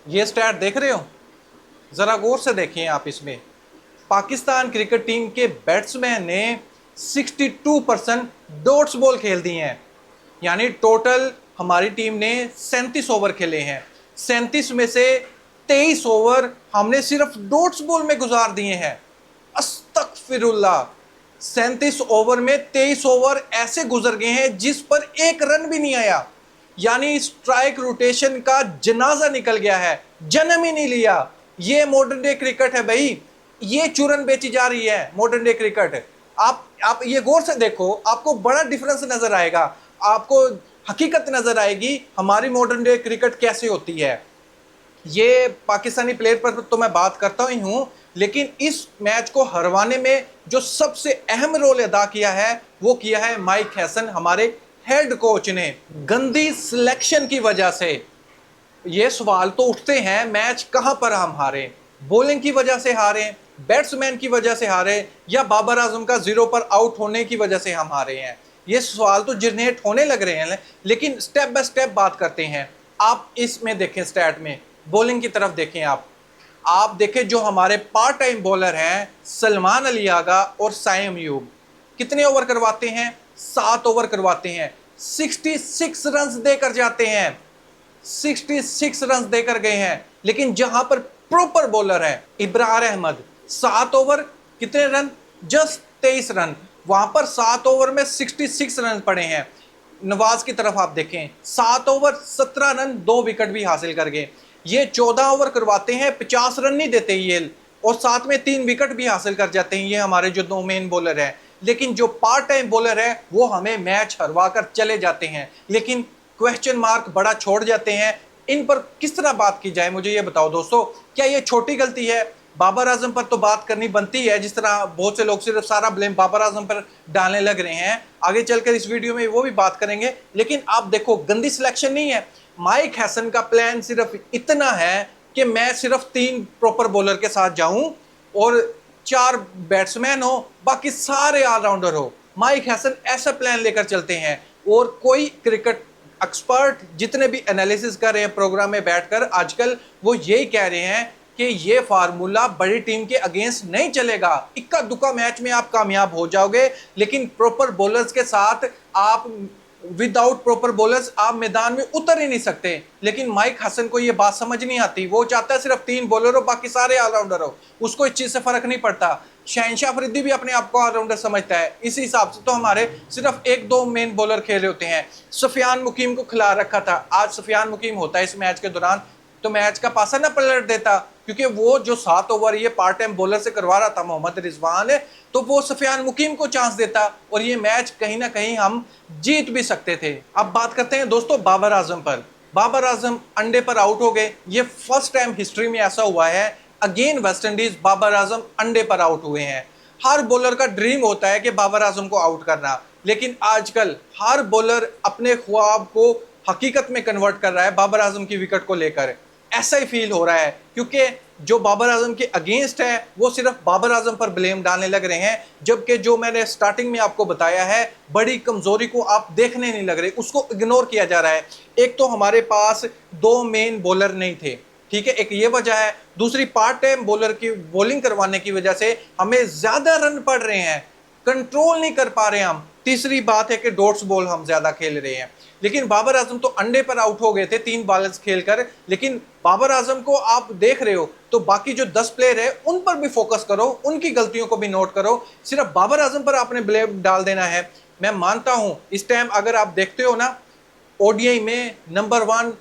ये स्टैट देख रहे हो, ज़रा गौर से देखें आप। इसमें पाकिस्तान क्रिकेट टीम के बैट्समैन ने 62% डॉट्स बॉल खेल दिए हैं। यानी टोटल हमारी टीम ने 37 ओवर खेले हैं, 37 में से 23 ओवर हमने सिर्फ डॉट्स बॉल में गुजार दिए हैं। अस्तगफिरुल्लाह, 37 ओवर में 23 ओवर ऐसे गुजर गए हैं जिस पर एक रन भी नहीं आया। यानी स्ट्राइक रोटेशन का जनाजा निकल गया है, जन्म ही नहीं लिया। ये मॉडर्न डे क्रिकेट है भाई, ये चूरन बेची जा रही है मॉडर्न डे क्रिकेट। आप ये गौर से देखो, आपको बड़ा डिफरेंस नजर आएगा, आपको हकीकत नजर आएगी हमारी मॉडर्न डे क्रिकेट कैसे होती है। ये पाकिस्तानी प्लेयर पर तो मैं बात करता ही हूं, लेकिन इस मैच को हरवाने में जो सबसे अहम रोल अदा किया है वो किया है माइक हैसन, हमारे हेड कोच ने। गंदी सिलेक्शन की वजह से ये सवाल तो उठते हैं, मैच कहां पर हम हारे? बॉलिंग की वजह से हारे, बैट्समैन की वजह से हारे, या बाबर आजम का जीरो पर आउट होने की वजह से हम हारे हैं? ये सवाल तो जनरेट होने लग रहे हैं। लेकिन स्टेप बाय स्टेप बात करते हैं। आप इसमें देखें, स्टैट में बॉलिंग की तरफ देखें। आप देखें जो हमारे पार्ट टाइम बॉलर हैं सलमान अली आगा और साइम अयूब, कितने ओवर करवाते हैं? 7 ओवर करवाते हैं, 66 रन देकर जाते हैं, 66 रन देकर गए हैं। लेकिन जहां पर प्रॉपर बॉलर है इब्रार अहमद, 7 ओवर कितने रन? Just 23 run. वहां पर 7 ओवर में 66 रन पड़े हैं। नवाज की तरफ आप देखें, 7 ओवर 17 रन, 2 विकेट भी हासिल कर गए। ये 14 ओवर करवाते हैं, 50 रन नहीं देते ये, और साथ में 3 विकेट भी हासिल कर जाते हैं। ये हमारे जो 2 मेन बॉलर हैं। लेकिन जो पार्ट टाइम बॉलर है वो हमें मैच हरवा कर चले जाते हैं, लेकिन क्वेश्चन मार्क बड़ा छोड़ जाते हैं। इन पर किस तरह बात की जाए, मुझे ये बताओ दोस्तों। क्या ये छोटी गलती है? बाबर आजम पर तो बात करनी बनती है, जिस तरह बहुत से लोग सिर्फ सारा ब्लेम बाबर आजम पर डालने लग रहे हैं। आगे चलकर इस वीडियो में वो भी बात करेंगे। लेकिन आप देखो, गंदी सिलेक्शन नहीं है। माइक हैसन का प्लान सिर्फ इतना है कि मैं सिर्फ 3 प्रॉपर बॉलर के साथ जाऊं और 4 बैट्समैन हो, बाकी सारे ऑलराउंडर हो। माइक हैसन ऐसा प्लान लेकर चलते हैं। और कोई क्रिकेट एक्सपर्ट जितने भी एनालिसिस कर रहे हैं प्रोग्राम में बैठकर आजकल, वो यही कह रहे हैं कि ये फार्मूला बड़ी टीम के अगेंस्ट नहीं चलेगा। इक्का दुक्का मैच में आप कामयाब हो जाओगे, लेकिन प्रॉपर बॉलर्स के साथ आप, विदाउट प्रॉपर बॉलर्स आप मैदान में उतर ही नहीं सकते। लेकिन माइक हसन को ये बात समझ नहीं आती। वो चाहता है सिर्फ 3 बॉलर हो, बाकी सारे ऑलराउंडर हो, उसको इस चीज से फर्क नहीं पड़ता। शहनशाह अफरीदी भी अपने आप को ऑलराउंडर समझता है। इस हिसाब से तो हमारे सिर्फ 1-2 मेन बॉलर खेल रहे होते हैं। सुफियान मुकीम को खिला रखा था। आज सुफियान मुकीम होता है इस मैच के दौरान तो मैच का पासा ना पलट देता, क्योंकि वो जो 7 ओवर ये पार्ट टाइम बॉलर से करवा रहा था मोहम्मद रिजवान, तो वो सुफियान मुकीम को चांस देता और ये मैच कहीं ना कहीं हम जीत भी सकते थे। अब बात करते हैं दोस्तों बाबर आजम पर। बाबर आजम अंडे पर आउट हो गए। ये फर्स्ट टाइम हिस्ट्री में ऐसा हुआ है, again West Indies Babar Azam अंडे पर आउट हुए हैं। हर बॉलर का ड्रीम होता है कि बाबर आजम को आउट करना, लेकिन आजकल हर बॉलर अपने ख्वाब को हकीकत में कन्वर्ट कर रहा है बाबर आजम की विकेट को लेकर। ऐसा ही फील हो रहा है, क्योंकि जो बाबर आजम के अगेंस्ट है वो सिर्फ बाबर आजम पर ब्लेम डालने लग रहे हैं, जबकि जो मैंने स्टार्टिंग में आपको बताया है बड़ी कमजोरी को आप देखने नहीं लग रहे, उसको इग्नोर किया जा रहा है। एक तो हमारे पास 2 मेन बॉलर नहीं थे, ठीक है, एक ये वजह है। दूसरी पार्ट टाइम बॉलर की बॉलिंग करवाने की वजह से हमें ज्यादा रन पड़ रहे हैं, कंट्रोल नहीं कर पा रहे हम। तीसरी बात है कि डॉट्स बॉल हम ज्यादा खेल रहे हैं। लेकिन बाबर आजम तो अंडे पर आउट हो गए थे 3 बॉलर्स खेलकर। लेकिन बाबर आजम को आप देख रहे हो तो बाकी जो 10 प्लेयर है उन पर भी फोकस करो, उनकी गलतियों को भी नोट करो। सिर्फ बाबर आजम पर आपने ब्लेम डाल देना है। मैं मानता हूं इस टाइम अगर आप देखते हो ना, ओडीआई में नंबर 1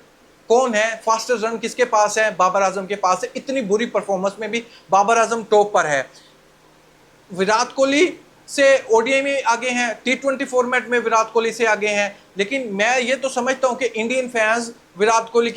कौन है, फास्टेस्ट रन किसके पास है? बाबर आजम के पास है। इतनी बुरी परफॉर्मेंस में भी बाबर आजम टॉप पर है। विराट कोहली से ओडीआई में आगे हैं, टी20 फॉर्मेट में विराट कोहली से आगे हैं। लेकिन मैं ये तो समझता हूं कि इंडियन फैंस विराट कोहली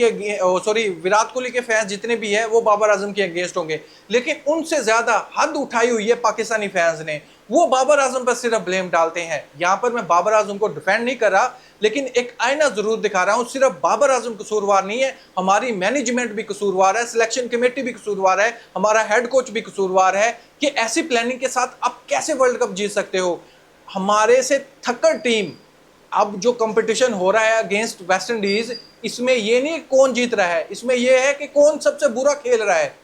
के फैंस जितने भी हैं वो बाबर आजम के अगेंस्ट होंगे। लेकिन उनसे ज्यादा हद उठाई हुई है पाकिस्तानी फैंस ने, वो बाबर आजम पर सिर्फ ब्लेम डालते हैं। यहां पर मैं बाबर आजम को डिफेंड नहीं कर रहा, लेकिन एक आईना जरूर दिखा रहा हूं। सिर्फ बाबर आजम कसूरवार नहीं है, हमारी मैनेजमेंट भी कसूरवार है, सिलेक्शन कमेटी भी कसूरवार है, हमारा हेड कोच भी कसूरवार है कि ऐसी प्लानिंग के साथ आप कैसे वर्ल्ड कप जीत सकते हो। हमारे से थक्कर टीम अब जो कंपटीशन हो रहा है अगेंस्ट वेस्ट इंडीज, इसमें ये नहीं कौन जीत रहा है, इसमें ये है कि कौन सबसे बुरा खेल रहा है।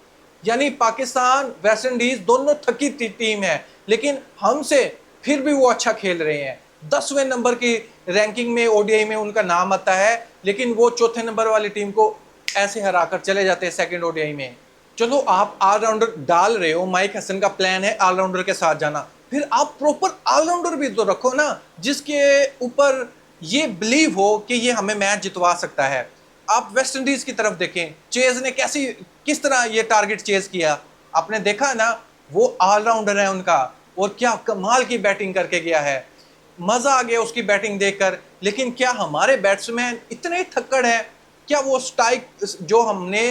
यानी पाकिस्तान वेस्ट इंडीज दोनों थकी टीम है, लेकिन हमसे फिर भी वो अच्छा खेल रहे हैं। 10वें नंबर की रैंकिंग में ओडीआई में उनका नाम आता है, लेकिन वो चौथे नंबर वाली टीम को ऐसे हराकर चले जाते हैं सेकंड ओडीआई में। चलो आप ऑलराउंडर डाल रहे हो, माइक हसन का प्लान है ऑलराउंडर के साथ जाना, फिर आप प्रॉपर ऑलराउंडर भी तो रखो ना, जिसके ऊपर ये बिलीव हो कि ये हमें मैच जितवा सकता है। आप वेस्ट इंडीज की तरफ देखें, चेज ने किस तरह ये टारगेट चेज किया, आपने देखा ना, वो ऑलराउंडर है उनका, और क्या कमाल की बैटिंग करके गया है, मजा आ गया उसकी बैटिंग देखकर। लेकिन क्या हमारे बैट्समैन इतने थक्कड़ हैं? क्या वो स्ट्राइक जो हमने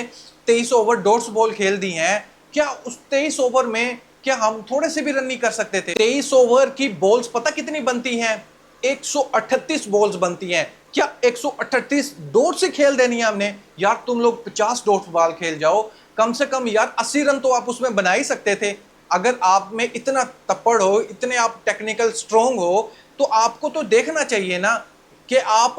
23 ओवर डॉट्स बॉल खेल दी हैं, क्या उस 23 ओवर में क्या हम थोड़े से भी रन नहीं कर सकते थे? 23 ओवर की बॉल्स पता कितनी बनती हैं? 138 बॉल्स बनती हैं। क्या 138 डॉट से खेल देनी है हमने? यार तुम लोग 50 डॉट बॉल खेल जाओ, कम से कम यार 80 रन तो आप उसमें बना ही सकते थे। अगर आप में इतना तपड़ हो, इतने आप टेक्निकल स्ट्रोंग हो, तो आपको तो देखना चाहिए ना कि आप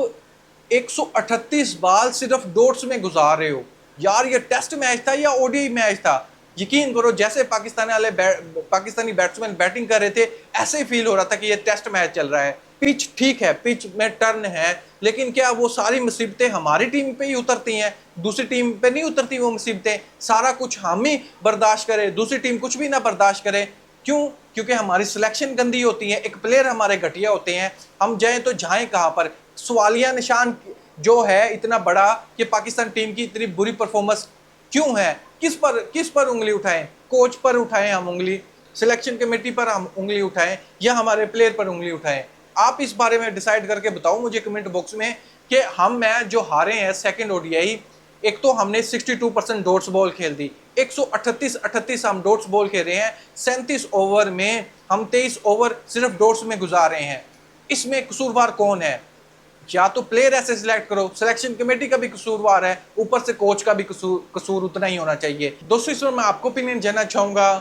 138 बॉल सिर्फ डॉट्स में गुजार रहे हो। यार ये टेस्ट मैच था या ओडीआई मैच था? यकीन करो, जैसे पाकिस्तानी बैट्समैन बैटिंग कर रहे थे, ऐसे ही फील हो रहा था कि ये टेस्ट मैच चल रहा है। पिच ठीक है, पिच में टर्न है, लेकिन क्या वो सारी मुसीबतें हमारी टीम पे ही उतरती हैं? दूसरी टीम पे नहीं उतरती वो मुसीबतें। सारा कुछ हम ही बर्दाश्त करें, दूसरी टीम कुछ भी ना बर्दाश्त करे। क्यों? क्योंकि हमारी सिलेक्शन गंदी होती है, एक प्लेयर हमारे घटिया होते हैं। हम जाएं तो जाएं कहाँ पर? सवालिया निशान जो है इतना बड़ा कि पाकिस्तान टीम की इतनी बुरी परफॉर्मेंस क्यों है? किस पर उंगली उठाएं? कोच पर उठाएं हम उंगली, सिलेक्शन कमेटी पर हम उंगली उठाएं, या हमारे प्लेयर पर उंगली उठाएं? आप इस बारे में डिसाइड करके बताओ मुझे कमेंट बॉक्स में कि हम मैच जो हारे हैं सेकंड ओडीआई, एक तो हमने 62% डॉट्स बॉल खेल दी, 138 हम डॉट्स बॉल खेल रहे हैं, 37 ओवर में हम 23 ओवर सिर्फ डॉट्स में गुजार रहे हैं। इसमें कसूरवार कौन है? या तो प्लेयर ऐसे सिलेक्ट करो, सिलेक्शन कमेटी का भी कसूरवार है, ऊपर से कोच का भी कसूर उतना ही होना चाहिए। दोस्तों इसमें मैं आपको ओपिनियन जानना चाहूँगा,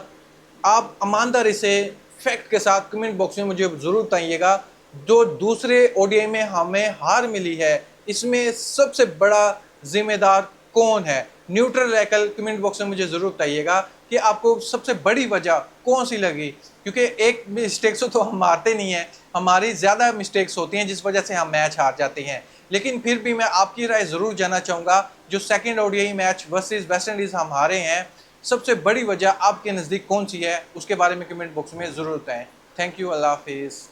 आप ईमानदारी से फैक्ट के साथ कमेंट बॉक्स में मुझे ज़रूर बताइएगा, जो दूसरे ओडीआई में हमें हार मिली है, इसमें सबसे बड़ा जिम्मेदार कौन है? न्यूट्रल रहकर कमेंट बॉक्स में मुझे ज़रूर बताइएगा कि आपको सबसे बड़ी वजह कौन सी लगी। क्योंकि एक मिस्टेक से तो हम मारते नहीं हैं, हमारी ज़्यादा मिस्टेक्स होती हैं जिस वजह से हम मैच हार जाते हैं। लेकिन फिर भी मैं आपकी राय ज़रूर जानना चाहूँगा, जो second ODI match versus West Indies हम हारे हैं, सबसे बड़ी वजह आपके नज़दीक कौन सी है? उसके बारे में कमेंट बॉक्स में ज़रूर बताएं। थैंक यू, अल्लाह हाफिज़।